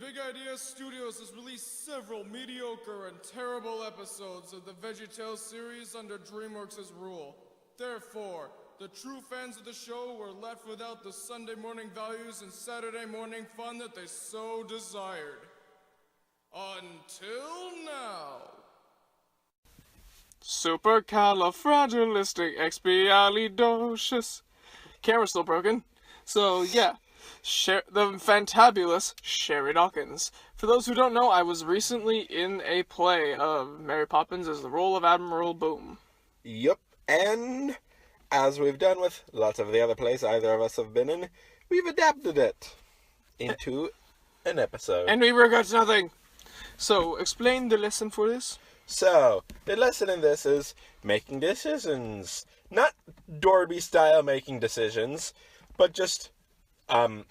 Big Idea Studios has released several mediocre and terrible episodes of the VeggieTales series under DreamWorks' rule. Therefore, the true fans of the show were left without the Sunday morning values and Saturday morning fun that they so desired. Until now. Supercalifragilisticexpialidocious. Camera's still broken. So, yeah. The Fantabulous Sherry Dawkins. For those who don't know, I was recently in a play of Mary Poppins as the role of Admiral Boom. Yup, and as we've done with lots of the other plays either of us have been in, we've adapted it into an episode. And we regret nothing. So, explain the lesson for this. So, the lesson in this is making decisions. Not Dorby-style making decisions, but just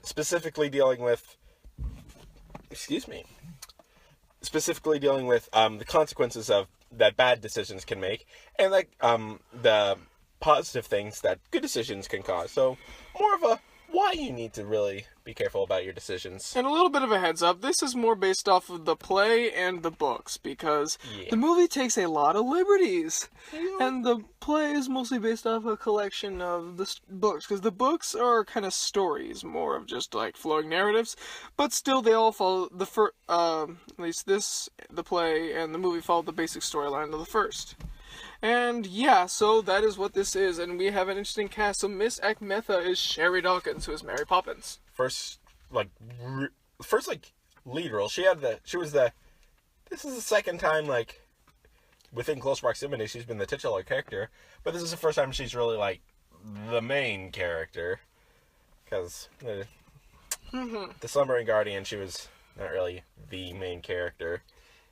specifically dealing with the consequences of that bad decisions can make, and the positive things that good decisions can cause. So, more of a why you need to really be careful about your decisions. And a little bit of a heads up, this is more based off of the play and the books, because the movie takes a lot of liberties. Yeah. And the play is mostly based off a collection of the books, because the books are kind of stories, more of just like flowing narratives, but still they all follow the the play and the movie follow the basic storyline of the first. And yeah, so that is what this is, and we have an interesting cast. So Miss Ackmetha is Sherry Dawkins, who is Mary Poppins. First lead role. This is the second time, within close proximity, she's been the titular character, but this is the first time she's really, the main character, because the Slumbering Guardian, she was not really the main character.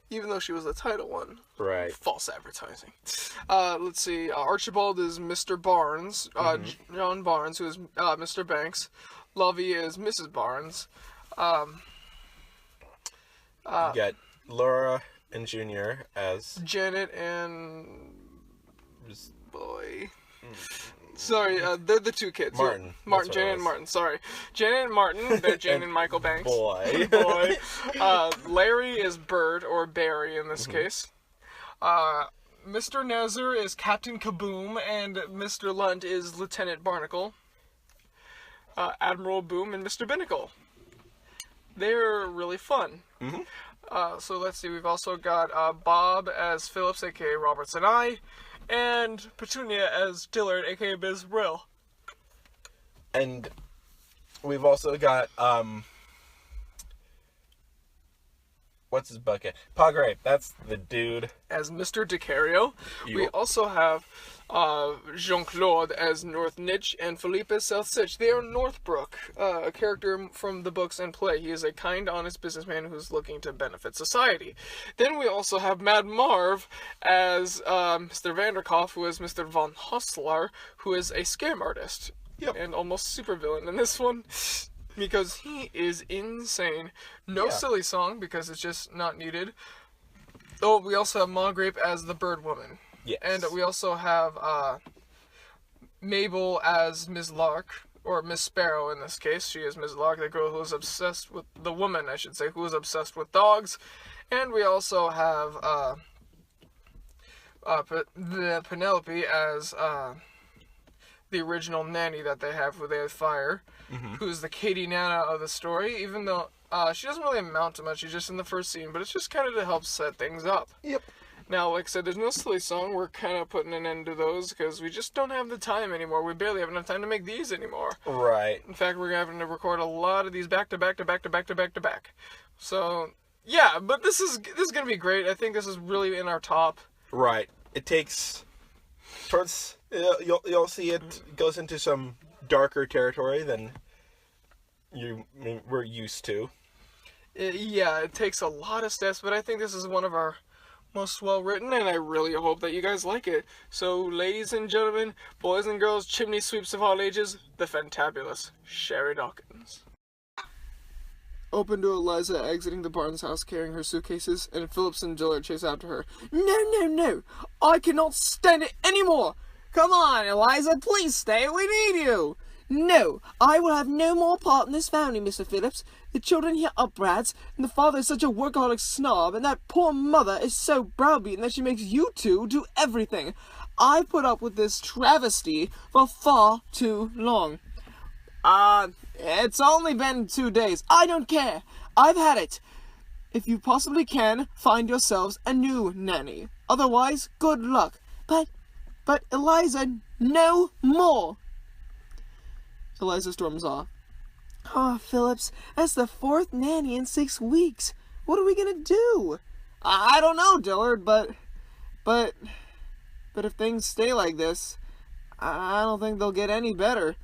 Even though she was the title one. Right. False advertising. Let's see. Archibald is Mr. Barnes. John Barnes, who is Mr. Banks. Lovey is Mrs. Barnes. You got Laura and Junior as Janet and... boy... Sorry, they're the two kids. Martin, Janet and Martin, sorry. Janet and Martin, they're Jane and Michael Banks. Boy. Larry is Bird, or Barry in this case. Mr. Nazar is Captain Kaboom, and Mr. Lunt is Lieutenant Barnacle. Admiral Boom and Mr. Binnacle. They're really fun. So let's see, we've also got Bob as Phillips, a.k.a. Roberts and I, and Petunia as Dillard, a.k.a. Biz Brill. And we've also got, what's his bucket? Pagrape, that's the dude. As Mr. DiCario. We also have Jean-Claude as North Nitch and Felipe South Sitch. They are Northbrook, a character from the books and play. He is a kind, honest businessman who's looking to benefit society. Then we also have Mad Marv as Mr. Vanderkopf, who is Mr. Von Hostler, who is a scam artist. Yep. And almost supervillain in this one. Because he is insane. No silly song, because it's just not needed. Oh, we also have Magrape as the Bird Woman. Yes. And we also have Mabel as Ms. Lark, or Miss Sparrow in this case. She is Ms. Lark, the girl who is obsessed with, the woman, I should say, who is obsessed with dogs. And we also have Penelope as the original nanny that they have, who they fire, who's the Katie Nana of the story, even though she doesn't really amount to much. She's just in the first scene, but it's just kind of to help set things up. Yep. Now, like I said, there's no silly song. We're kind of putting an end to those because we just don't have the time anymore. We barely have enough time to make these anymore. Right. In fact, we're having to record a lot of these back to back to back to back to back to back. So, yeah, but this is going to be great. I think this is really in our top. Right. It takes towards you'll see it goes into some darker territory than we're used to. It takes a lot of steps, but I think this is one of our most well-written, and I really hope that you guys like it. So, ladies and gentlemen, boys and girls, chimney sweeps of all ages, the Fantabulous Sherry Dawkins. Open to Eliza exiting the Barnes house carrying her suitcases, and Phillips and Dillard chase after her. No! I cannot stand it anymore! Come on, Eliza, please stay, we need you! No, I will have no more part in this family, Mr. Phillips. The children here are brats, and the father is such a workaholic snob, and that poor mother is so browbeaten that she makes you two do everything. I've put up with this travesty for far too long. It's only been 2 days. I don't care. I've had it. If you possibly can, find yourselves a new nanny. Otherwise, good luck. But Eliza, no more. Eliza storms off. Oh, Phillips, that's the 4th nanny in 6 weeks. What are we gonna do? I don't know, Dillard, but if things stay like this, I don't think they'll get any better.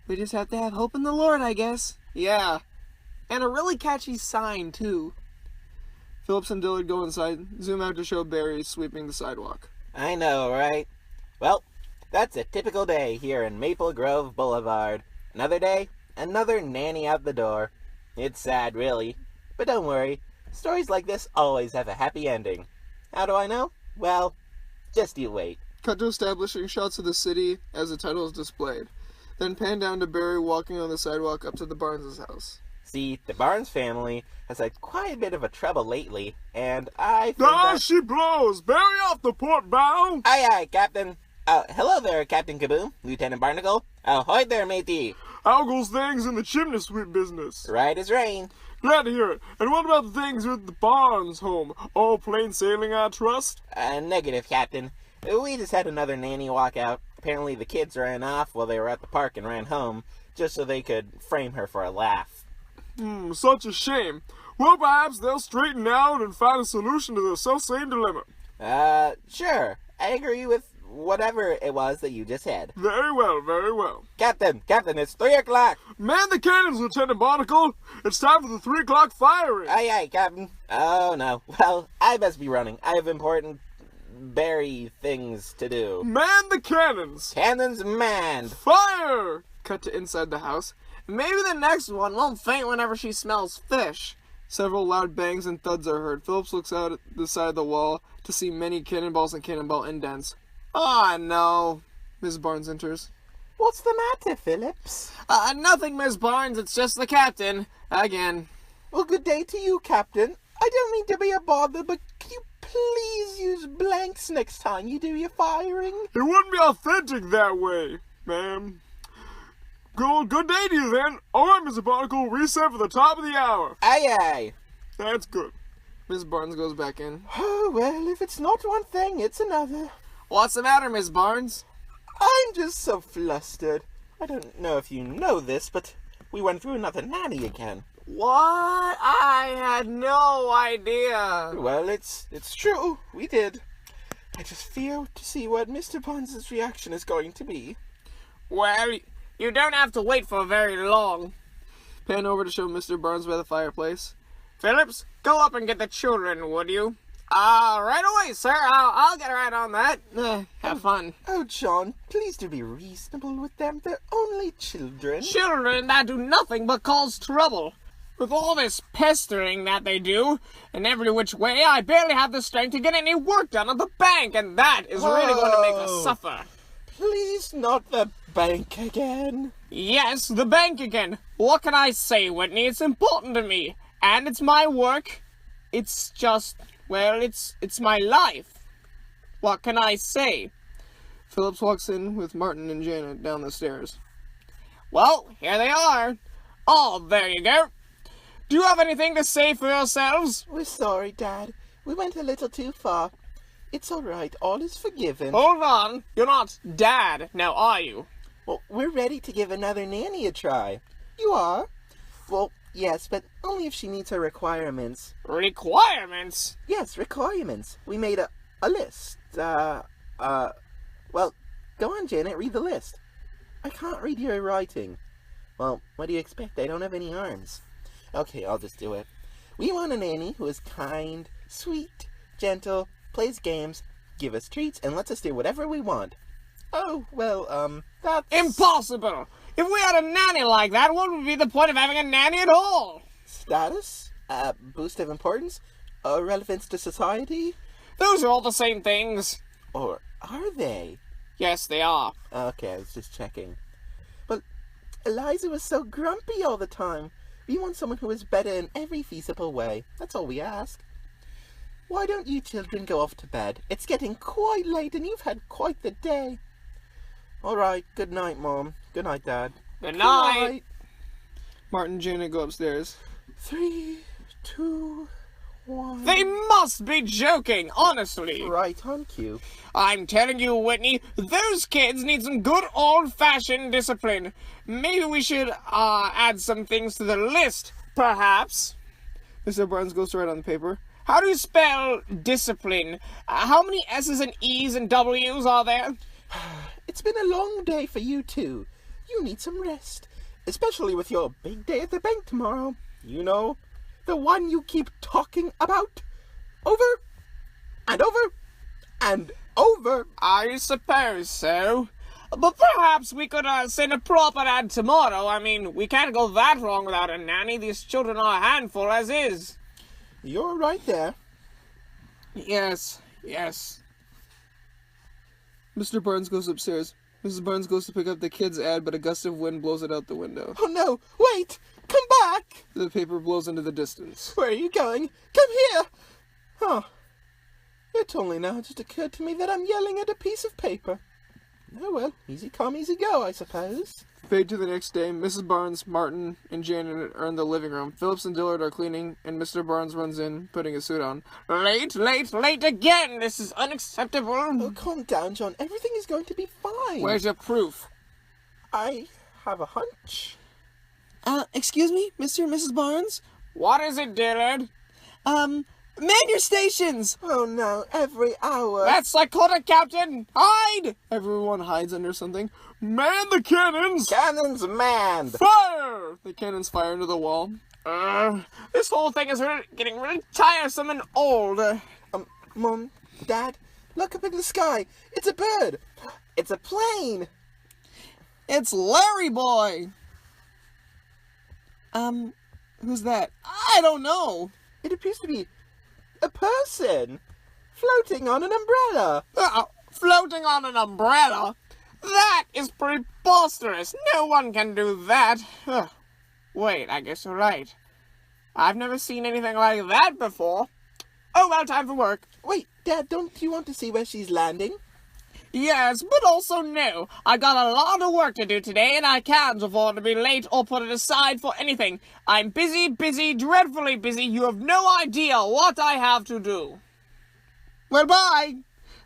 We just have to have hope in the Lord, I guess. Yeah. And a really catchy sign, too. Phillips and Dillard go inside, zoom out to show Barry sweeping the sidewalk. I know, right? Well, that's a typical day here in Maple Grove Boulevard. Another day, another nanny out the door. It's sad, really. But don't worry, stories like this always have a happy ending. How do I know? Well, just you wait. Cut to establishing shots of the city as the title is displayed. Then pan down to Barry walking on the sidewalk up to the Barnes' house. See, the Barnes family has had quite a bit of a trouble lately, and I think she blows! Barry off the port bow! Aye, aye, Captain. Hello there, Captain Kaboom, Lieutenant Barnacle. Ahoy there, matey. How goes things in the chimney sweep business? Right as rain. Glad to hear it. And what about the things with the Barnes home? All plain sailing, I trust? Negative, Captain. We just had another nanny walk out. Apparently the kids ran off while they were at the park and ran home, just so they could frame her for a laugh. Such a shame. Well, perhaps they'll straighten out and find a solution to the self-same dilemma. Sure. I agree with whatever it was that you just said. Very well, very well. Captain, it's 3 o'clock. Man the cannons, Lieutenant Barnacle. It's time for the 3 o'clock firing. Aye, aye, Captain. Oh, no. Well, I best be running. I have important berry things to do. Man the cannons. Cannons manned. Fire! Cut to inside the house. Maybe the next one won't faint whenever she smells fish. Several loud bangs and thuds are heard. Phillips looks out at the side of the wall to see many cannonballs and cannonball indents. Oh, no. Miss Barnes enters. What's the matter, Phillips? Nothing, Miss Barnes. It's just the captain. Again. Well, good day to you, Captain. I don't mean to be a bother, but could you please use blanks next time you do your firing? It wouldn't be authentic that way, ma'am. Good day to you, then. All right, Mr. Barnacle, reset for the top of the hour. Aye, aye. That's good. Miss Barnes goes back in. Oh, well, if it's not one thing, it's another. What's the matter, Miss Barnes? I'm just so flustered. I don't know if you know this, but we went through another nanny again. What? I had no idea. Well, it's true. We did. I just fear to see what Mr. Barnes' reaction is going to be. Well, you don't have to wait for very long. Pan over to show Mr. Barnes by the fireplace. Phillips, go up and get the children, would you? Right away, sir. I'll get right on that. Have fun. Oh, John, please do be reasonable with them. They're only children. Children that do nothing but cause trouble. With all this pestering that they do, in every which way, I barely have the strength to get any work done at the bank, and that is really going to make us suffer. Please, not the bank again. Yes, the bank again. What can I say, Whitney? It's important to me. And it's my work. It's just, well, it's my life. What can I say? Phillips walks in with Martin and Janet down the stairs. Well, here they are. Oh, there you go. Do you have anything to say for yourselves? We're sorry, Dad. We went a little too far. It's all right. All is forgiven. Hold on. You're not Dad, now are you? Well, we're ready to give another nanny a try. You are? Well, yes, but only if she meets her requirements. Requirements? Yes, requirements. We made a list. Well, go on, Janet, read the list. I can't read your writing. Well, what do you expect? I don't have any arms. Okay, I'll just do it. We want a nanny who is kind, sweet, gentle, plays games, give us treats, and lets us do whatever we want. Oh, well, that's... Impossible! If we had a nanny like that, what would be the point of having a nanny at all? Status? Boost of importance? Relevance to society? Those are all the same things. Or are they? Yes, they are. Okay, I was just checking. But Eliza was so grumpy all the time. We want someone who is better in every feasible way. That's all we ask. Why don't you children go off to bed? It's getting quite late and you've had quite the day. All right, good night, Mom. Good night, Dad. Good night. Martin and Janet go upstairs. 3, 2, 1. They must be joking, honestly. Right on cue. I'm telling you, Whitney, those kids need some good old-fashioned discipline. Maybe we should, add some things to the list, perhaps. Mr. Barnes goes to write on the paper. How do you spell discipline? How many S's and E's and W's are there? It's been a long day for you two. You need some rest. Especially with your big day at the bank tomorrow. You know, the one you keep talking about. Over and over and over. I suppose so. But perhaps we could send a proper ad tomorrow. I mean, we can't go that wrong without a nanny. These children are a handful as is. You're right there. Yes. Mr. Barnes goes upstairs. Mrs. Barnes goes to pick up the kids' ad, but a gust of wind blows it out the window. Oh no, wait! Come back! The paper blows into the distance. Where are you going? Come here! Huh. It only now just occurred to me that I'm yelling at a piece of paper. Oh well, easy come, easy go, I suppose. Fade to the next day. Mrs. Barnes, Martin, and Janet are in the living room. Phillips and Dillard are cleaning, and Mr. Barnes runs in, putting his suit on. Late again! This is unacceptable! Oh, calm down, John. Everything is going to be fine. Where's your proof? I have a hunch. Excuse me, Mr. and Mrs. Barnes? What is it, Dillard? Man your stations! Oh no, every hour. That's psychotic, Captain! Hide! Everyone hides under something. Man the cannons! Cannons manned! Fire! The cannons fire into the wall. This whole thing is getting really tiresome and old. Mom, Dad, look up in the sky. It's a bird. It's a plane. It's Larry Boy! Who's that? I don't know. It appears to be a person floating on an umbrella. Floating on an umbrella? That is preposterous. No one can do that. Wait, I guess you're right. I've never seen anything like that before. Oh, well, time for work. Wait, Dad, don't you want to see where she's landing? Yes, but also no. I got a lot of work to do today, and I can't afford to be late or put it aside for anything. I'm busy, dreadfully busy. You have no idea what I have to do. Well, bye.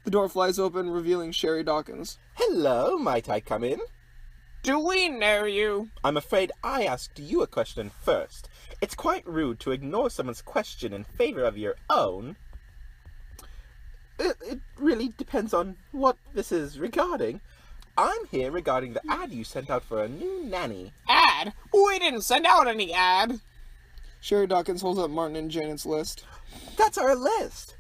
The door flies open, revealing Sherry Dawkins. Hello, might I come in? Do we know you? I'm afraid I asked you a question first. It's quite rude to ignore someone's question in favor of your own. It really depends on what this is regarding. I'm here regarding the ad you sent out for a new nanny. Ad? We didn't send out any ad. Sherry Dawkins holds up Martin and Janet's list. That's our list.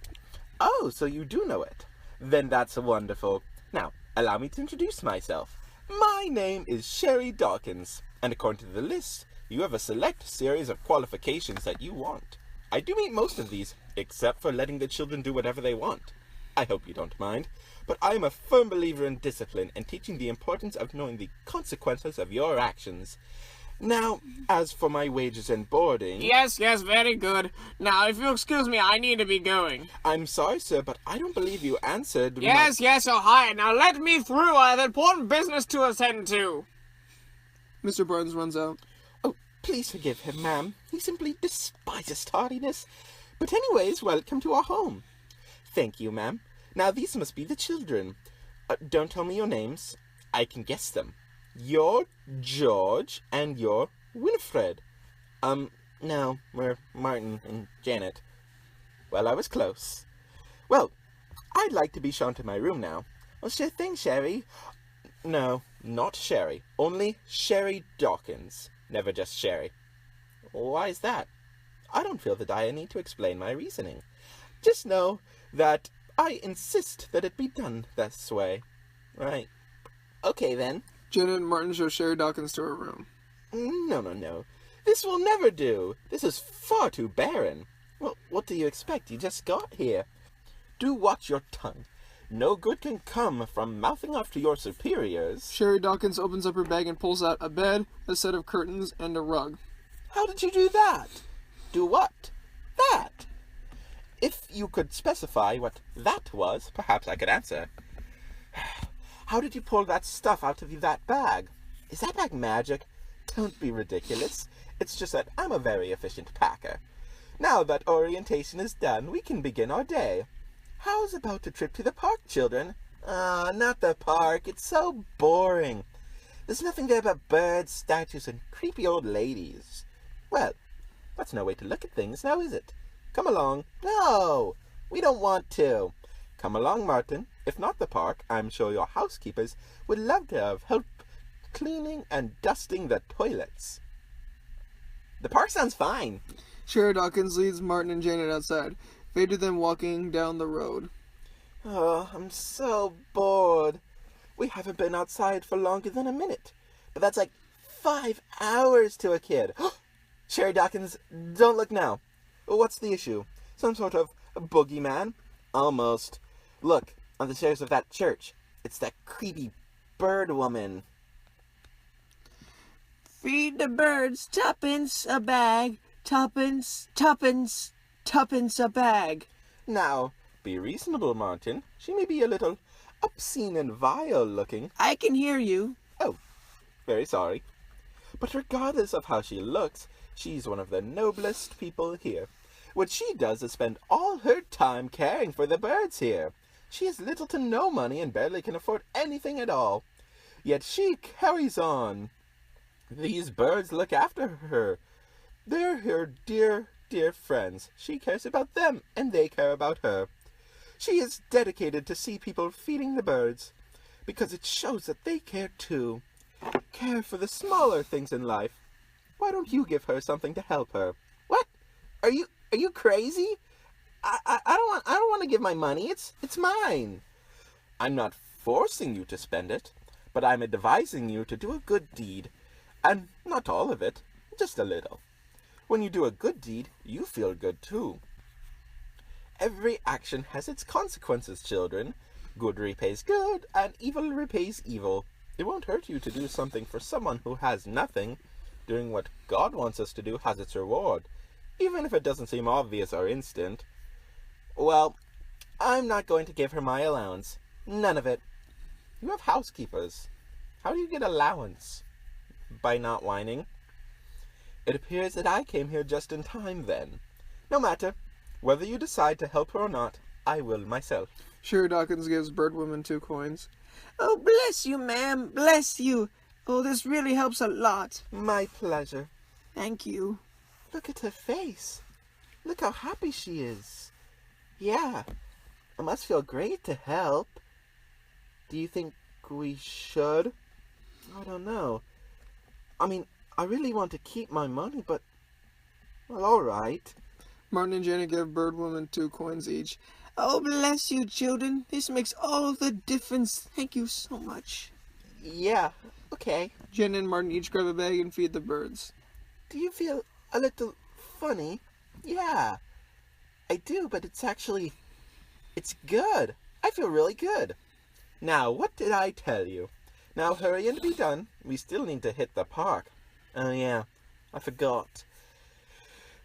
Oh, so you do know it. Then that's wonderful. Now, allow me to introduce myself. My name is Sherry Dawkins, and according to the list, you have a select series of qualifications that you want. I do meet most of these, except for letting the children do whatever they want. I hope you don't mind, but I am a firm believer in discipline and teaching the importance of knowing the consequences of your actions. Now, as for my wages and boarding... Yes, very good. Now, if you'll excuse me, I need to be going. I'm sorry, sir, but I don't believe you answered Yes, you're hired. Now let me through. I have important business to attend to. Mr. Barnes runs out. Oh, please forgive him, ma'am. He simply despises tardiness. But anyways, welcome to our home. Thank you, ma'am. Now, these must be the children. Don't tell me your names. I can guess them. You're George, and you're Winifred. No, we're Martin and Janet. Well, I was close. Well, I'd like to be shown to my room now. Well, sure thing, Sherry. No, not Sherry. Only Sherry Dawkins. Never just Sherry. Why is that? I don't feel that I need to explain my reasoning. Just know that I insist that it be done this way. Right. Okay, then. Janet and Martin show Sherry Dawkins to her room. No. This will never do. This is far too barren. Well, what do you expect? You just got here. Do watch your tongue. No good can come from mouthing off to your superiors. Sherry Dawkins opens up her bag and pulls out a bed, a set of curtains, and a rug. How did you do that? Do what? That. If you could specify what that was, perhaps I could answer. How did you pull that stuff out of that bag? Is that bag magic? Don't be ridiculous. It's just that I'm a very efficient packer. Now that orientation is done, we can begin our day. How's about a trip to the park, children? Not the park. It's so boring. There's nothing there but birds, statues, and creepy old ladies. Well, that's no way to look at things, now is it? Come along. No, we don't want to. Come along, Martin. If not the park, I'm sure your housekeepers would love to have help cleaning and dusting the toilets. The park sounds fine. Sherry Dawkins leads Martin and Janet outside. Fade to them walking down the road. Oh, I'm so bored. We haven't been outside for longer than a minute. But that's like 5 hours to a kid. Sherry Dawkins, don't look now. What's the issue? Some sort of boogeyman? Almost. Look, on the stairs of that church. It's that creepy bird woman. Feed the birds tuppence a bag. Tuppence, tuppence, tuppence a bag. Now, be reasonable, Martin. She may be a little obscene and vile looking. I can hear you. Oh, very sorry. But regardless of how she looks, she's one of the noblest people here. What she does is spend all her time caring for the birds here. She has little to no money and barely can afford anything at all. Yet she carries on. These birds look after her. They're her dear, dear friends. She cares about them, and they care about her. She is dedicated to see people feeding the birds, because it shows that they care too. Care for the smaller things in life. Why don't you give her something to help her? What? Are you crazy? I don't want to give my money. It's mine. I'm not forcing you to spend it, but I'm advising you to do a good deed. And not all of it, just a little. When you do a good deed, you feel good too. Every action has its consequences, children. Good repays good, and evil repays evil. It won't hurt you to do something for someone who has nothing. Doing what God wants us to do has its reward, even if it doesn't seem obvious or instant. Well, I'm not going to give her my allowance. None of it. You have housekeepers. How do you get allowance? By not whining? It appears that I came here just in time then. No matter. Whether you decide to help her or not, I will myself. Sherry Dawkins gives Birdwoman 2 coins. Oh, bless you, ma'am. Bless you. Oh, this really helps a lot. My pleasure. Thank you. Look at her face. Look how happy she is. Yeah, it must feel great to help. Do you think we should? I don't know. I mean, I really want to keep my money, but... well, all right. Martin and Janet give Birdwoman 2 coins each. Oh, bless you, children. This makes all the difference. Thank you so much. Yeah, okay. Janet and Martin each grab a bag and feed the birds. Do you feel a little funny? Yeah, I do, but it's good. I feel really good. Now, what did I tell you? Now hurry and be done. We still need to hit the park. Oh yeah, I forgot.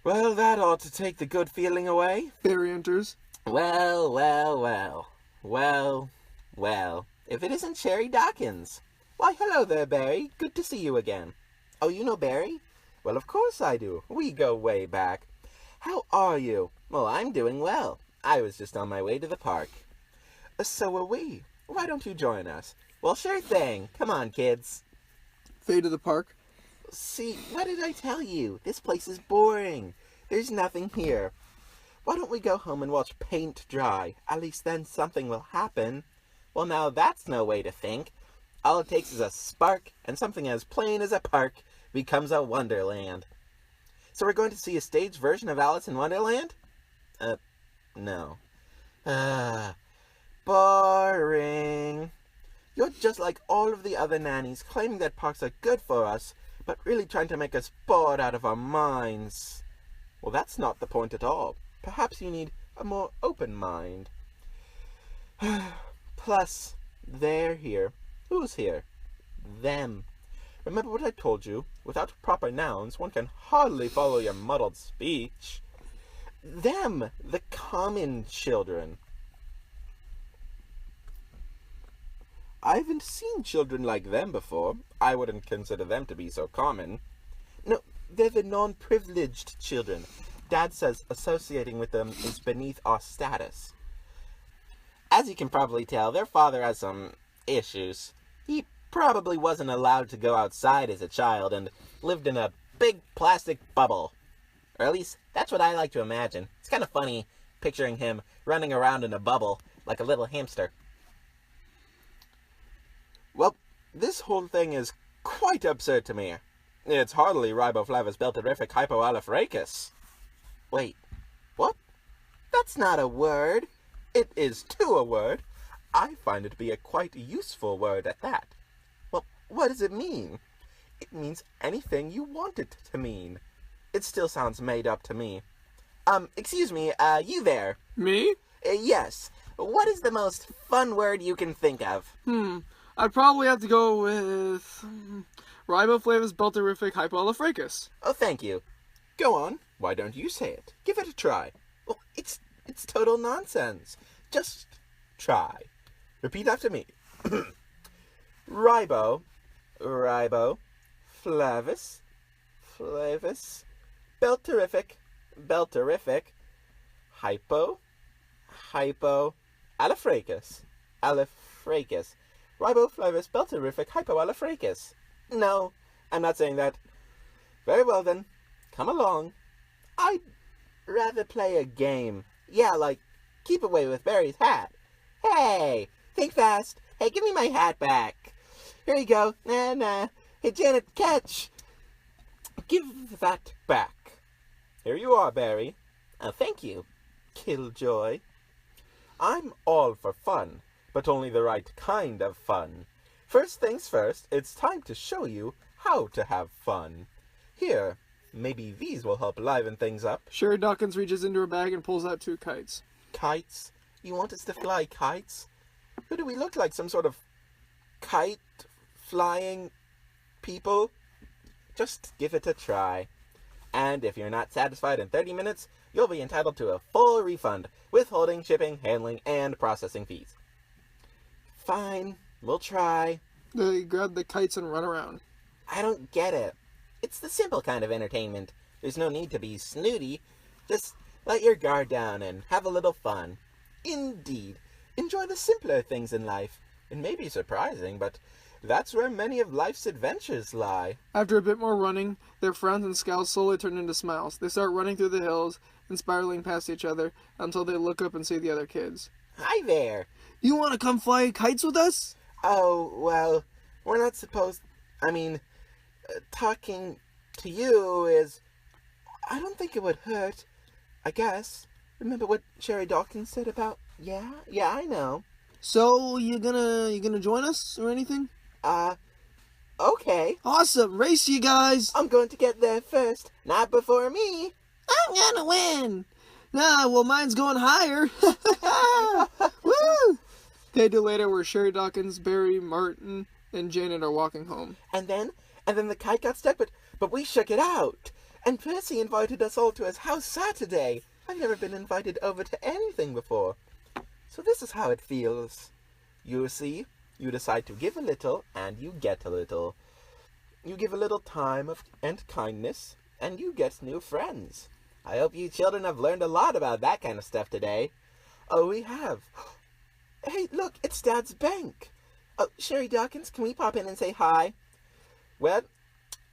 Well, that ought to take the good feeling away. Barry enters. Well, well, well. Well, well. If it isn't Sherry Dawkins. Why, hello there, Barry. Good to see you again. Oh, you know Barry? Well, of course I do. We go way back. How are you? Well, I'm doing well. I was just on my way to the park. So are we. Why don't you join us? Well, sure thing. Come on, kids. Fade to the park. See, what did I tell you? This place is boring. There's nothing here. Why don't we go home and watch paint dry? At least then something will happen. Well, now that's no way to think. All it takes is a spark, and something as plain as a park becomes a wonderland. So we're going to see a staged version of Alice in Wonderland? No. Boring. You're just like all of the other nannies, claiming that parks are good for us, but really trying to make us bored out of our minds. Well, that's not the point at all. Perhaps you need a more open mind. Plus, they're here. Who's here? Them. Remember what I told you? Without proper nouns, one can hardly follow your muddled speech. Them, the common children. I haven't seen children like them before. I wouldn't consider them to be so common. No, they're the non-privileged children. Dad says associating with them is beneath our status. As you can probably tell, their father has some issues. He probably wasn't allowed to go outside as a child and lived in a big plastic bubble. Or at least, that's what I like to imagine. It's kind of funny picturing him running around in a bubble like a little hamster. Well, this whole thing is quite absurd to me. It's hardly riboflavus belterific hypoaliphracus. Wait, what? That's not a word. It is too a word. I find it to be a quite useful word at that. Well, what does it mean? It means anything you want it to mean. It still sounds made up to me. Excuse me, you there? Me? Yes. What is the most fun word you can think of? I'd probably have to go with riboflavus belterific hypoaliphracus. Oh, thank you. Go on. Why don't you say it? Give it a try. Well, it's total nonsense. Just try. Repeat after me. Flavus, belterific, aliphracus. Riboflavus belterific hypoaliphracus. No, I'm not saying that. Very well then. Come along. I'd rather play a game. Yeah, like keep away with Barry's hat. Hey, think fast. Hey, give me my hat back. Here you go. Nah. Hey, Janet, catch. Give that back. Here you are, Barry. Oh, thank you, Killjoy. I'm all for fun, but only the right kind of fun. First things first, it's time to show you how to have fun. Here, maybe these will help liven things up. Sherry Dawkins reaches into her bag and pulls out 2 kites. Kites? You want us to fly kites? Who do we look like, some sort of kite-flying people? Just give it a try. And if you're not satisfied in 30 minutes, you'll be entitled to a full refund, withholding, shipping, handling, and processing fees. Fine, we'll try. They grab the kites and run around. I don't get it. It's the simple kind of entertainment. There's no need to be snooty. Just let your guard down and have a little fun. Indeed, enjoy the simpler things in life. It may be surprising, but that's where many of life's adventures lie. After a bit more running, their frowns and scowls slowly turn into smiles. They start running through the hills and spiraling past each other until they look up and see the other kids. Hi there. You want to come fly kites with us? Oh, well, we're not supposed... talking to you is... I don't think it would hurt. I guess. Remember what Sherry Dawkins said about... Yeah, I know. So, you gonna join us or anything? Okay. Awesome. Race, you guys. I'm going to get there first. Not before me. I'm gonna win. Nah, well, mine's going higher. Woo! Day two later, where Sherry Dawkins, Barry, Martin, and Janet are walking home. And then the kite got stuck, but we shook it out. And Percy invited us all to his house Saturday. I've never been invited over to anything before. So this is how it feels. You see, you decide to give a little, and you get a little. You give a little time and kindness, and you get new friends. I hope you children have learned a lot about that kind of stuff today. Oh, we have. Hey, look, it's Dad's bank. Oh, Sherry Dawkins, can we pop in and say hi? Well,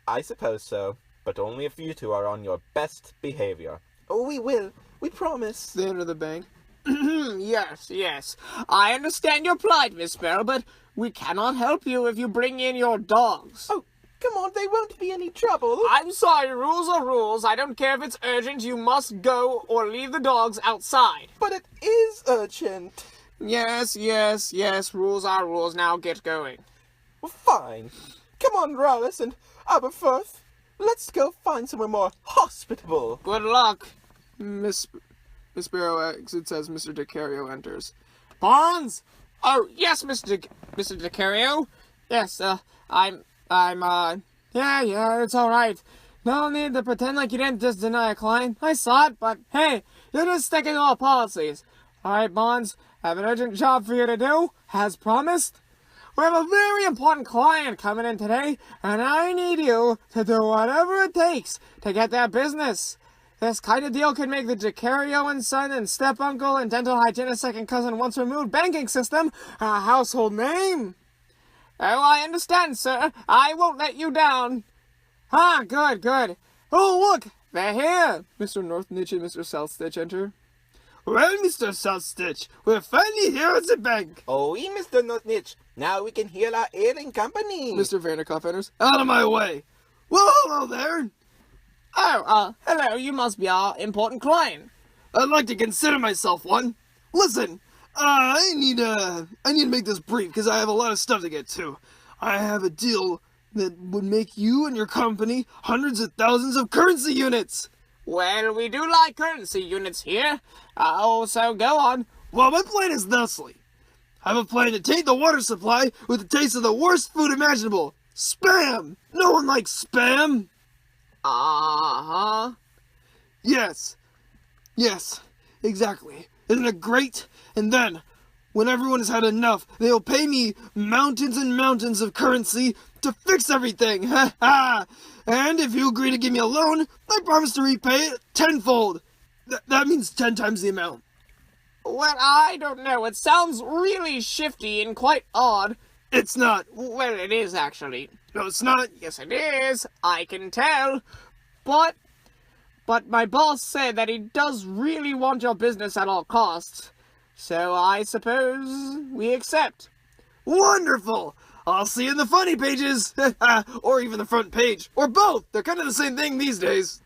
I suppose so, but only if you two are on your best behavior. Oh, we will. We promise. They enter the bank. Yes. I understand your plight, Miss Sparrow, but we cannot help you if you bring in your dogs. Oh, come on, they won't be any trouble. I'm sorry, rules are rules. I don't care if it's urgent. You must go or leave the dogs outside. But it is urgent. Yes. Rules are rules. Now get going. Well, fine. Come on, Rallis and Aberforth. Let's go find somewhere more hospitable. Good luck. Miss Sparrow exits as Mr. DeCario enters. Barnes! Oh, yes, Mr. DeCario. Yes, yeah, it's alright. No need to pretend like you didn't just deny a client. I saw it, but hey, you're just sticking to our policies. Alright, Bonds, I have an urgent job for you to do, as promised. We have a very important client coming in today, and I need you to do whatever it takes to get their business. This kind of deal could make the DeCario and Son and step-uncle and dental hygienist second cousin once removed banking system a household name. Oh, I understand, sir. I won't let you down. Ah, good. Oh, look, they're here. Mr. Northnitch and Mr. Southstitch enter. Well, Mr. Southstitch, we're finally here at the bank. Oh, Mr. Northnitch. Now we can heal our ailing company. Mr. Vanderkopf enters. Out of my way. Well, hello there. Oh, hello, you must be our important client. I'd like to consider myself one. Listen, I need to make this brief because I have a lot of stuff to get to. I have a deal that would make you and your company hundreds of thousands of currency units. Well, we do like currency units here. So go on. Well, my plan is thusly. I have a plan to taint the water supply with the taste of the worst food imaginable. Spam! No one likes spam! Uh-huh. Yes, exactly. Isn't it great? And then, when everyone has had enough, they'll pay me mountains and mountains of currency to fix everything. Ha ha! And if you agree to give me a loan, I promise to repay it tenfold. That means 10 times the amount. Well, I don't know. It sounds really shifty and quite odd. It's not. Well, it is actually. No, it's not. Yes, it is. I can tell. But my boss said that he does really want your business at all costs. So I suppose we accept. Wonderful! I'll see you in the funny pages. Or even the front page. Or both. They're kind of the same thing these days.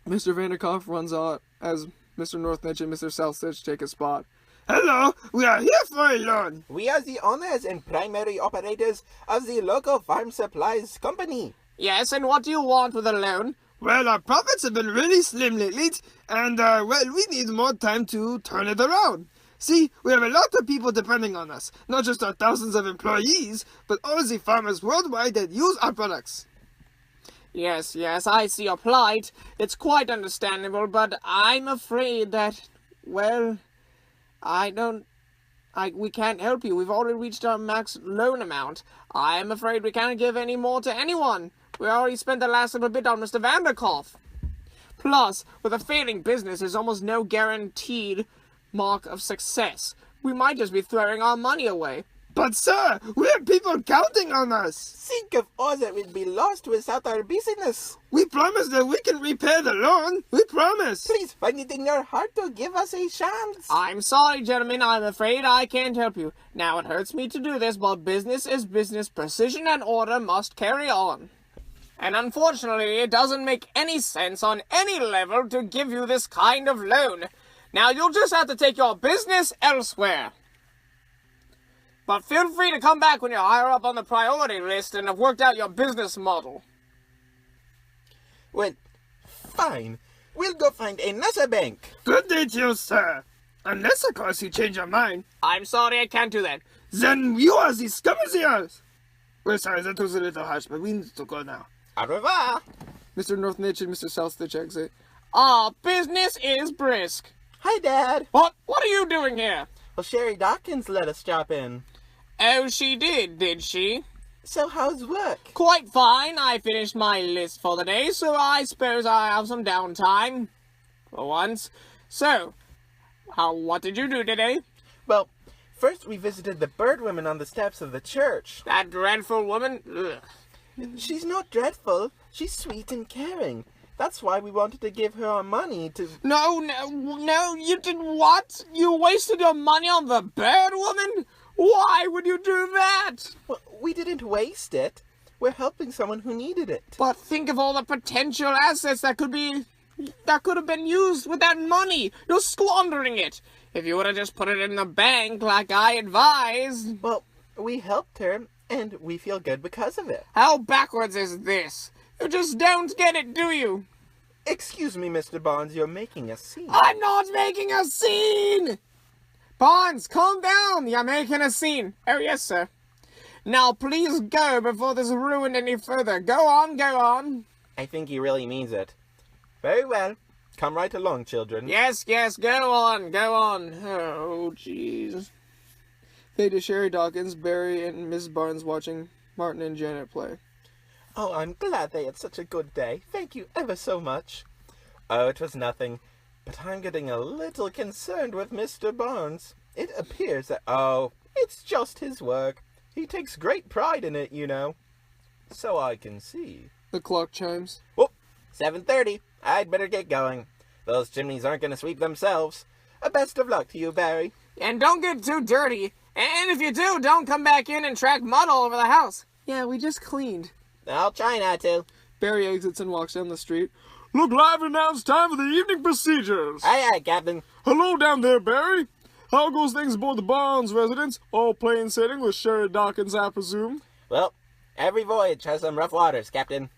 Mr. Vanderkopf runs out as Mr. Northnitch and Mr. Southstitch take a spot. Hello, we are here for a loan. We are the owners and primary operators of the local farm supplies company. Yes, and what do you want with a loan? Well, our profits have been really slim lately, and, we need more time to turn it around. See, we have a lot of people depending on us, not just our thousands of employees, but all the farmers worldwide that use our products. Yes, I see your plight. It's quite understandable, but I'm afraid that, well, we can't help you. We've already reached our max loan amount. I'm afraid we can't give any more to anyone. We already spent the last little bit on Mr. Vanderkopf. Plus, with a failing business, there's almost no guaranteed mark of success. We might just be throwing our money away. But sir, we have people counting on us. Think of all that will be lost without our business. We promise that we can repay the loan. We promise. Please find it in your heart to give us a chance. I'm sorry, gentlemen. I'm afraid I can't help you. Now, it hurts me to do this, but business is business. Precision and order must carry on. And unfortunately, it doesn't make any sense on any level to give you this kind of loan. Now, you'll just have to take your business elsewhere. But feel free to come back when you're higher up on the priority list and have worked out your business model. Well, fine. We'll go find another bank. Good day to you, sir. Unless, of course, you change your mind. I'm sorry, I can't do that. Then you are the scum of the earth. We're sorry, that was a little harsh, but we need to go now. Au revoir. Mr. Northnitch and Mr. Southstitch exit. Business is brisk. Hi, Dad. What are you doing here? Well, Sherry Dawkins let us drop in. Oh, she did she? So how's work? Quite fine. I finished my list for the day, so I suppose I have some downtime. For once. So, what did you do today? Well, first we visited the bird woman on the steps of the church. That dreadful woman? Ugh. She's not dreadful. She's sweet and caring. That's why we wanted to give her our money to... No, you did what? You wasted your money on the bird woman? Why would you do that? Well, we didn't waste it. We're helping someone who needed it. But think of all the potential assets that could have been used with that money. You're squandering it. If you would have just put it in the bank like I advised. Well, we helped her, and we feel good because of it. How backwards is this? You just don't get it, do you? Excuse me, Mr. Bonds, you're making a scene. I'm not making a scene! Barnes, calm down! You're making a scene. Oh, yes, sir. Now, please go before this is ruined any further. Go on, go on. I think he really means it. Very well. Come right along, children. Yes, yes, go on, go on. Oh, jeez. Fade to Sherry Dawkins, Barry, and Miss Barnes watching Martin and Janet play. Oh, I'm glad they had such a good day. Thank you ever so much. Oh, it was nothing. But I'm getting a little concerned with Mr. Barnes. It appears that, it's just his work. He takes great pride in it, you know. So I can see. The clock chimes. Whoop, 7:30. I'd better get going. Those chimneys aren't going to sweep themselves. Best of luck to you, Barry. And don't get too dirty. And if you do, don't come back in and track mud all over the house. Yeah, we just cleaned. I'll try not to. Barry exits and walks down the street. Look lively now, it's time for the evening procedures. Aye, aye, Captain. Hello down there, Barry. How goes things aboard the Barnes residence? All plain sailing with Sherry Dawkins, I presume? Well, every voyage has some rough waters, Captain.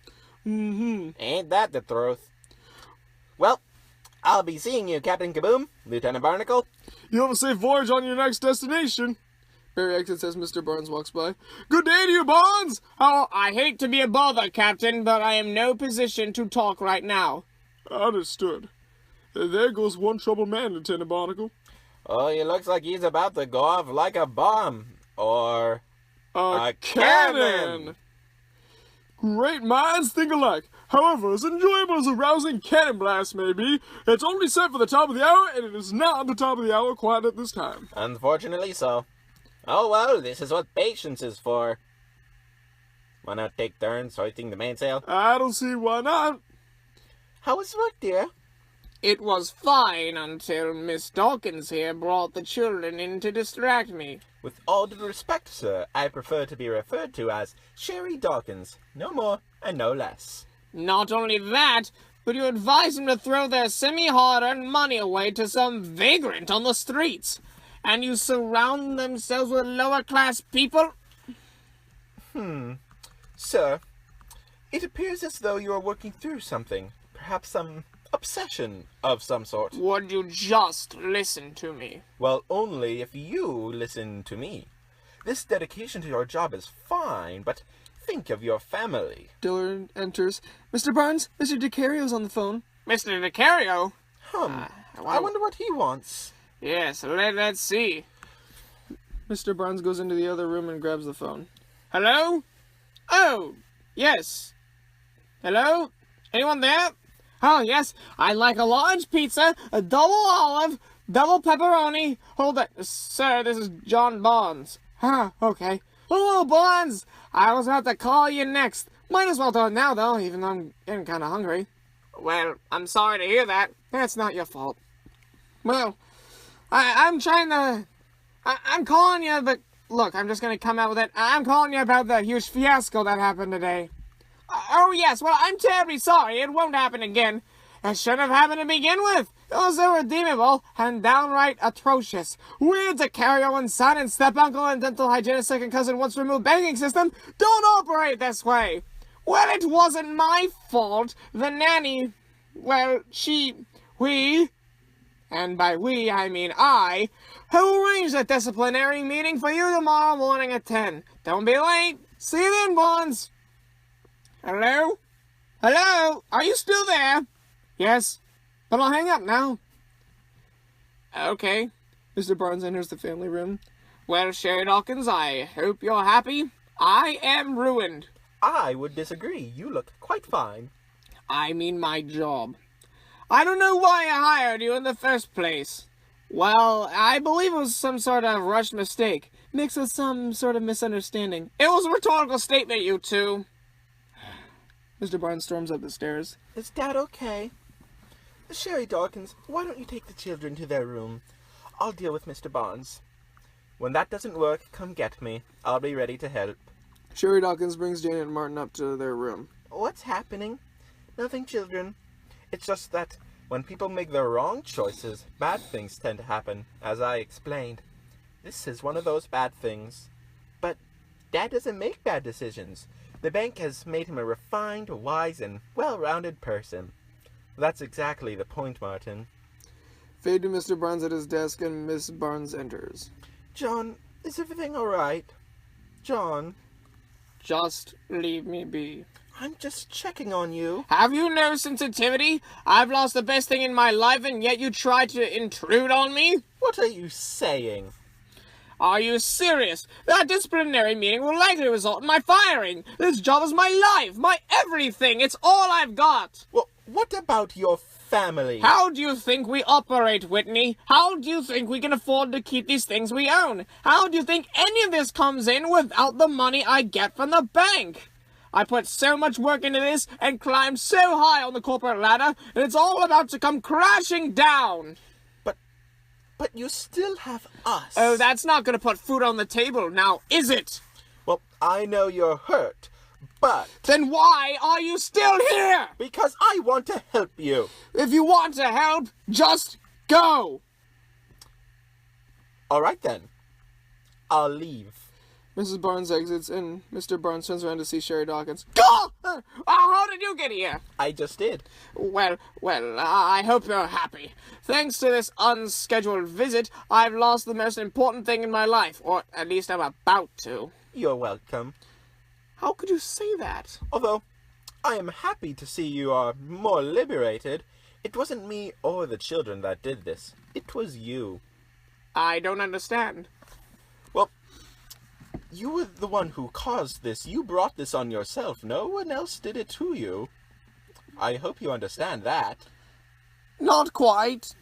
Mm-hmm. Ain't that the truth? Well, I'll be seeing you, Captain Kaboom, Lieutenant Barnacle. You have a safe voyage on your next destination. Barry exits as Mr. Barnes walks by. Good day to you, Barnes! Oh, I hate to be a bother, Captain, but I am no position to talk right now. Understood. There goes one troubled man, Lieutenant Barnacle. Oh, he looks like he's about to go off like a bomb. Or A cannon! Great minds think alike. However, as enjoyable as a rousing cannon blast may be, it's only set for the top of the hour, and it is not the top of the hour quite at this time. Unfortunately so. Oh well, this is what patience is for. Why not take turns hoisting the mainsail? I don't see why not. How was work, dear? It was fine until Miss Dawkins here brought the children in to distract me. With all due respect, sir, I prefer to be referred to as Sherry Dawkins. No more and no less. Not only that, but you advise them to throw their semi-hard-earned money away to some vagrant on the streets. And you surround themselves with lower-class people? Sir, it appears as though you are working through something. Perhaps some obsession of some sort. Would you just listen to me? Well, only if you listen to me. This dedication to your job is fine, but think of your family. Dillard enters. Mr. Barnes, Mr. DeCario's on the phone. Mr. DeCario? I wonder what he wants. Yes, let's see. Mr. Barnes goes into the other room and grabs the phone. Hello? Oh, yes. Hello? Anyone there? Oh, yes, I'd like a large pizza, a double olive, double pepperoni. Hold it. Sir, this is John Barnes. Okay. Hello, Barnes. I was about to call you next. Might as well do it now, though, even though I'm getting kind of hungry. Well, I'm sorry to hear that. That's not your fault. Well, I'm calling you, but look, I'm just going to come out with it. I'm calling you about the huge fiasco that happened today. Oh, yes, well, I'm terribly sorry. It won't happen again. It shouldn't have happened to begin with. It was irredeemable and downright atrocious. Weird DeCario and son and step-uncle and dental hygienist second cousin once removed banking system don't operate this way. Well, it wasn't my fault. The nanny, well, we, and by we, I mean I, who arranged a disciplinary meeting for you tomorrow morning at 10. Don't be late. See you then, Barnes. Hello? Hello? Are you still there? Yes, but I'll hang up now. Okay. Mr. Barnes enters the family room. Well, Sherry Dawkins, I hope you're happy. I am ruined. I would disagree. You look quite fine. I mean my job. I don't know why I hired you in the first place. Well, I believe it was some sort of rushed mistake, mixed with some sort of misunderstanding. It was a rhetorical statement, you two. Mr. Barnes storms up the stairs. Is Dad okay? Sherry Dawkins, why don't you take the children to their room? I'll deal with Mr. Barnes. When that doesn't work, come get me. I'll be ready to help. Sherry Dawkins brings Janet and Martin up to their room. What's happening? Nothing, children. It's just that when people make the wrong choices, bad things tend to happen, as I explained. This is one of those bad things. But Dad doesn't make bad decisions. The bank has made him a refined, wise, and well-rounded person. That's exactly the point, Martin. Fade to Mr. Barnes at his desk, and Miss Barnes enters. John, is everything alright? John, Just leave me be. I'm just checking on you. Have you no sensitivity? I've lost the best thing in my life, and yet you try to intrude on me? What are you saying? Are you serious? That disciplinary meeting will likely result in my firing. This job is my life, my everything. It's all I've got. Well, what about your family? How do you think we operate, Whitney? How do you think we can afford to keep these things we own? How do you think any of this comes in without the money I get from the bank? I put so much work into this and climbed so high on the corporate ladder, and it's all about to come crashing down. But you still have us. Oh, that's not gonna put food on the table now, is it? Well, I know you're hurt, but... Then why are you still here? Because I want to help you. If you want to help, just go. All right, then. I'll leave. Mrs. Barnes exits, and Mr. Barnes turns around to see Sherry Dawkins. Go! How did you get here? I just did. Well, I hope you're happy. Thanks to this unscheduled visit, I've lost the most important thing in my life, or at least I'm about to. You're welcome. How could you say that? Although, I am happy to see you are more liberated. It wasn't me or the children that did this. It was you. I don't understand. Well, you were the one who caused this. You brought this on yourself. No one else did it to you. I hope you understand that. Not quite.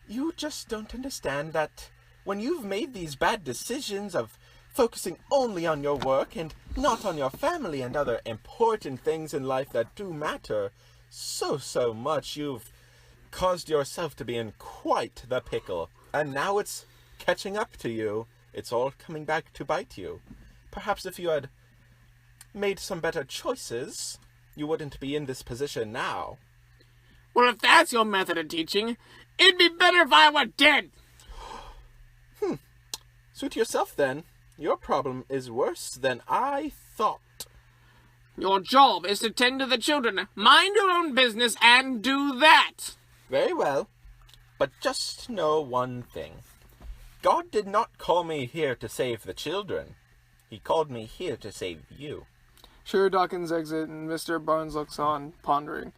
You just don't understand that when you've made these bad decisions of focusing only on your work and not on your family and other important things in life that do matter so much, you've caused yourself to be in quite the pickle. And now it's catching up to you. It's all coming back to bite you. Perhaps if you had made some better choices, you wouldn't be in this position now. Well, if that's your method of teaching, it'd be better if I were dead. Suit yourself then. Your problem is worse than I thought. Your job is to tend to the children. Mind your own business and do that. Very well. But just know one thing. God did not call me here to save the children. He called me here to save you. Sherry Dawkins exits, and Mr. Barnes looks on, pondering.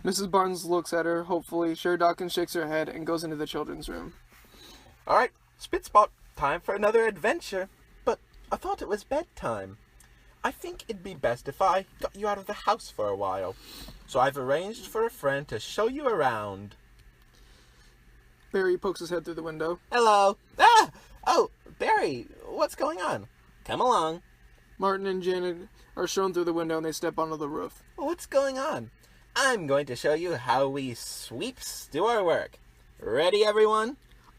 Mrs. Barnes looks at her, hopefully. Sherry Dawkins shakes her head and goes into the children's room. All right, Spitspot, time for another adventure. But I thought it was bedtime. I think it'd be best if I got you out of the house for a while. So I've arranged for a friend to show you around. Barry pokes his head through the window. Hello. Ah! Oh, Barry, what's going on? Come along. Martin and Janet are shown through the window, and they step onto the roof. What's going on? I'm going to show you how we sweeps do our work. Ready, everyone?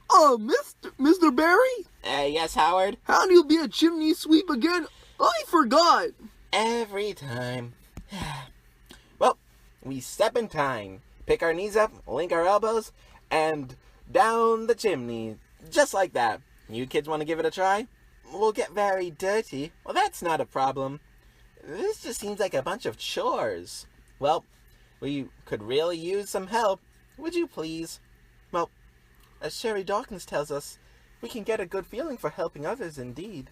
Mr. Barry? Yes, Howard? How do you be a chimney sweep again? I forgot. Every time. Well, we step in time, pick our knees up, link our elbows, and down the chimney. Just like that. You kids want to give it a try? We'll get very dirty. Well, that's not a problem. This just seems like a bunch of chores. Well, we could really use some help. Would you please? Well, as Sherry Dawkins tells us, we can get a good feeling for helping others indeed.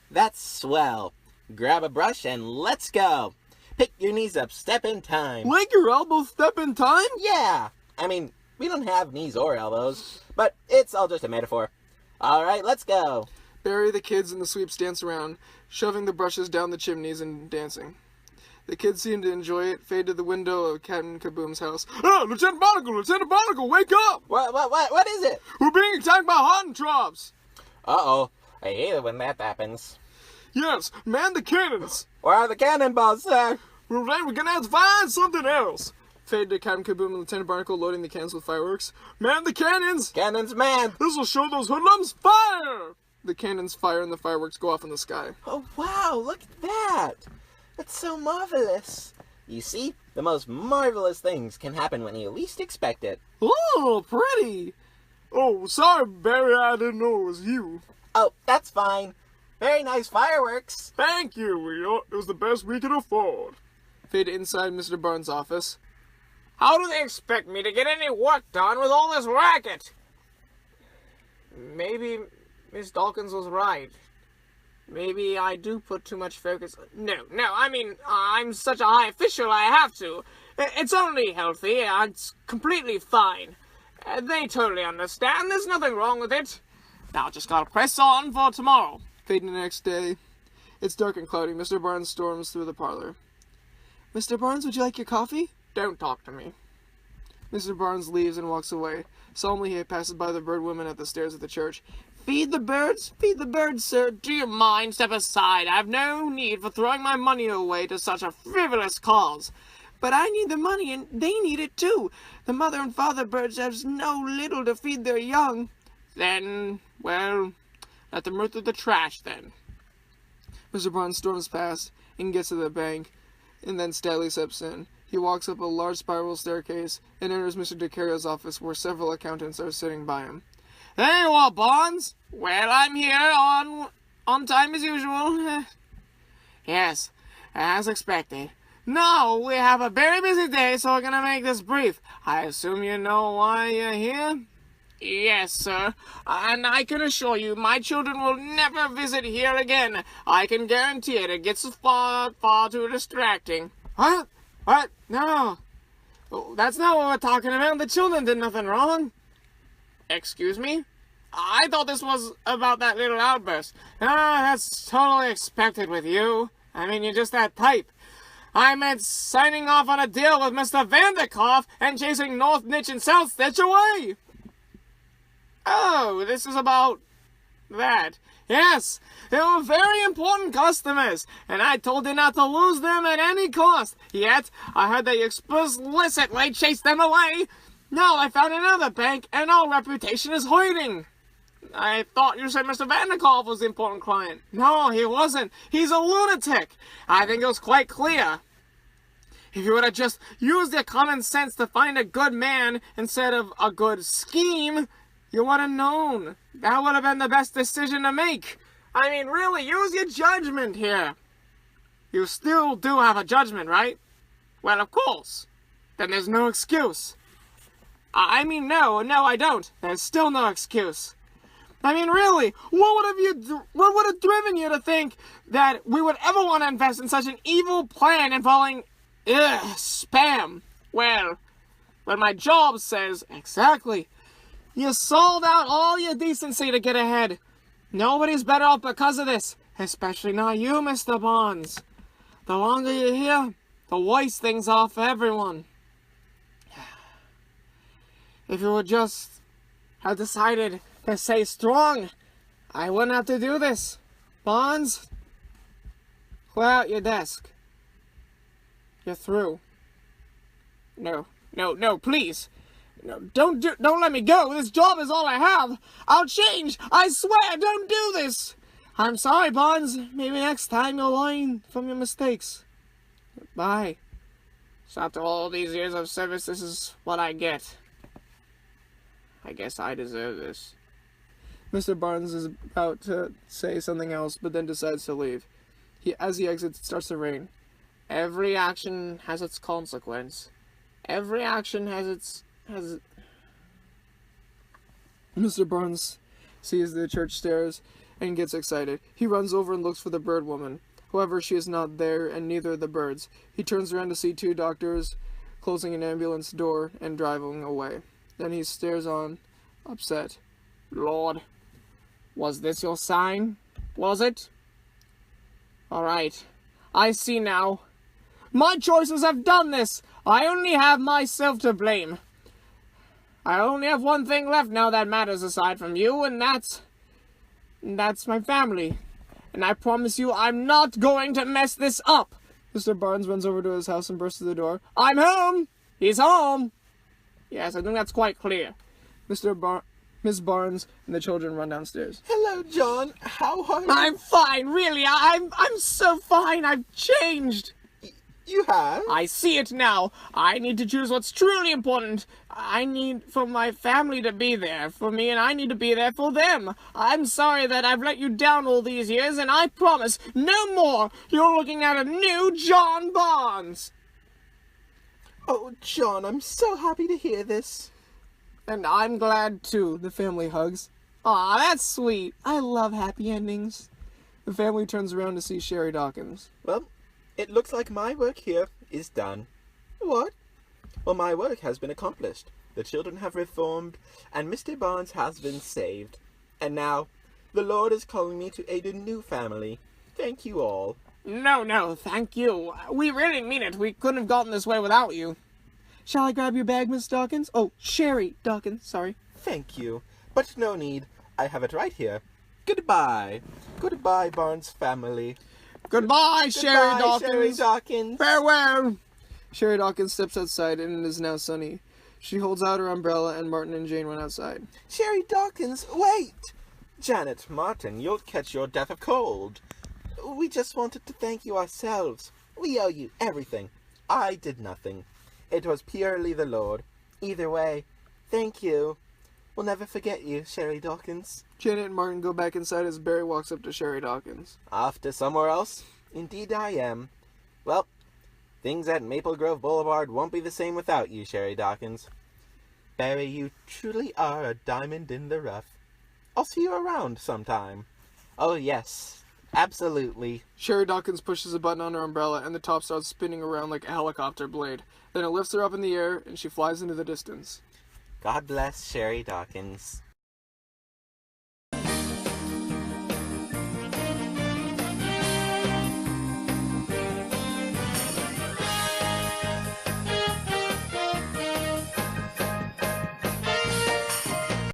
That's swell. Grab a brush and let's go. Pick your knees up, step in time. Link your elbows, step in time? Yeah. I mean, we don't have knees or elbows, but it's all just a metaphor. All right, let's go. Barry, the kids, and the sweeps dance around, shoving the brushes down the chimneys and dancing. The kids seem to enjoy it. Fade to the window of Captain Kaboom's house. Oh, Lieutenant Barnacle, wake up! What is it? We're being attacked by Hottentrops! Uh-oh. I hate it when that happens. Yes, man the cannons! Where are the cannonballs, sir? We're gonna have to find something else! Fade to Captain Kaboom and Lieutenant Barnacle loading the cannons with fireworks. Man the cannons! Cannons, man! This will show those hoodlums fire! The cannons fire and the fireworks go off in the sky. Oh, wow, look at that! That's so marvelous. You see, the most marvelous things can happen when you least expect it. Oh, pretty! Oh, sorry, Barry, I didn't know it was you. Oh, that's fine. Very nice fireworks. Thank you, it was the best we could afford. Fade inside Mr. Barnes' office. How do they expect me to get any work done with all this racket? Maybe Miss Dawkins was right. Maybe I do put too much focus... No, I mean, I'm such a high official, I have to. It's only healthy, it's completely fine. They totally understand, there's nothing wrong with it. Now just gotta press on for tomorrow. Fading the next day. It's dark and cloudy. Mr. Barnes storms through the parlor. Mr. Barnes, would you like your coffee? Don't talk to me. Mr. Barnes leaves and walks away. Solemnly he passes by the bird woman at the stairs of the church. Feed the birds, sir. Do you mind? Step aside. I've no need for throwing my money away to such a frivolous cause. But I need the money, and they need it too. The mother and father birds have no little to feed their young. Then, well, let them root through the trash, then. Mr. Barnes storms past and gets to the bank, and then Stanley steps in. He walks up a large spiral staircase and enters Mr. DeCario's office, where several accountants are sitting by him. There you are, Barnes. Well, I'm here on time as usual. Yes, as expected. No, we have a very busy day, so we're gonna make this brief. I assume you know why you're here? Yes, sir. And I can assure you, my children will never visit here again. I can guarantee it. It gets far too distracting. What? No. That's not what we're talking about. The children did nothing wrong. Excuse me? I thought this was about that little outburst. That's totally expected with you. I mean, you're just that type. I meant signing off on a deal with Mr. Vanderkoff and chasing North Nitch and South Stitch away. Oh, this is about that. Yes, they were very important customers, and I told you not to lose them at any cost. Yet, I heard that you explicitly chased them away. Now I found another bank, and our reputation is hurting. I thought you said Mr. Vanderkoff was the important client. No, he wasn't. He's a lunatic. I think it was quite clear. If you would have just used your common sense to find a good man instead of a good scheme, you would have known. That would have been the best decision to make. I mean, really, use your judgment here. You still do have a judgment, right? Well, of course. Then there's no excuse. I mean, no, I don't. There's still no excuse. I mean, really, what would have driven you to think that we would ever want to invest in such an evil plan involving, spam? Well, my job says exactly. You sold out all your decency to get ahead. Nobody's better off because of this, especially not you, Mr. Barnes. The longer you're here, the worse things are for everyone. If you would just have decided to stay strong, I wouldn't have to do this. Barnes, clear out your desk. You're through. No, please. No, don't let me go. This job is all I have. I'll change. I swear, don't do this. I'm sorry, Barnes. Maybe next time you'll learn from your mistakes. Bye. So after all these years of service, this is what I get. I guess I deserve this. Mr. Barnes is about to say something else, but then decides to leave. As he exits, it starts to rain. Every action has its consequence. Every action has Mr. Barnes sees the church stairs and gets excited. He runs over and looks for the bird woman. However, she is not there, and neither the birds. He turns around to see two doctors closing an ambulance door and driving away. Then he stares on, upset. Lord, was this your sign? Was it? All right, I see now. My choices have done this. I only have myself to blame. I only have one thing left now that matters aside from you, and that's my family. And I promise you I'm not going to mess this up. Mr. Barnes runs over to his house and bursts through the door. I'm home. He's home. Yes, I think that's quite clear. Miss Barnes and the children run downstairs. Hello, John. How are you? I'm fine, really. I'm so fine. I've changed. You have? I see it now. I need to choose what's truly important. I need for my family to be there for me, and I need to be there for them. I'm sorry that I've let you down all these years, and I promise no more. You're looking at a new John Barnes. Oh, John, I'm so happy to hear this. And I'm glad too, the family hugs. Aw, that's sweet. I love happy endings. The family turns around to see Sherry Dawkins. Well, it looks like my work here is done. What? Well, my work has been accomplished. The children have reformed, and Mr. Barnes has been saved. And now, the Lord is calling me to aid a new family. Thank you all. No, thank you. We really mean it. We couldn't have gotten this way without you. Shall I grab your bag, Miss Dawkins? Oh, Sherry Dawkins, sorry. Thank you, but no need. I have it right here. Goodbye. Goodbye, Barnes family. Goodbye, Sherry Dawkins. Sherry Dawkins. Farewell. Sherry Dawkins steps outside, and it is now sunny. She holds out her umbrella, and Martin and Jane run outside. Sherry Dawkins, wait! Janet, Martin, you'll catch your death of cold. We just wanted to thank you ourselves. We owe you everything. I did nothing. It was purely the Lord. Either way, thank you. We'll never forget you, Sherry Dawkins. Janet and Martin go back inside as Barry walks up to Sherry Dawkins. Off to somewhere else? Indeed I am. Well, things at Maple Grove Boulevard won't be the same without you, Sherry Dawkins. Barry, you truly are a diamond in the rough. I'll see you around sometime. Oh, yes. Absolutely. Sherry Dawkins pushes a button on her umbrella, and the top starts spinning around like a helicopter blade. Then it lifts her up in the air, and she flies into the distance. God bless Sherry Dawkins.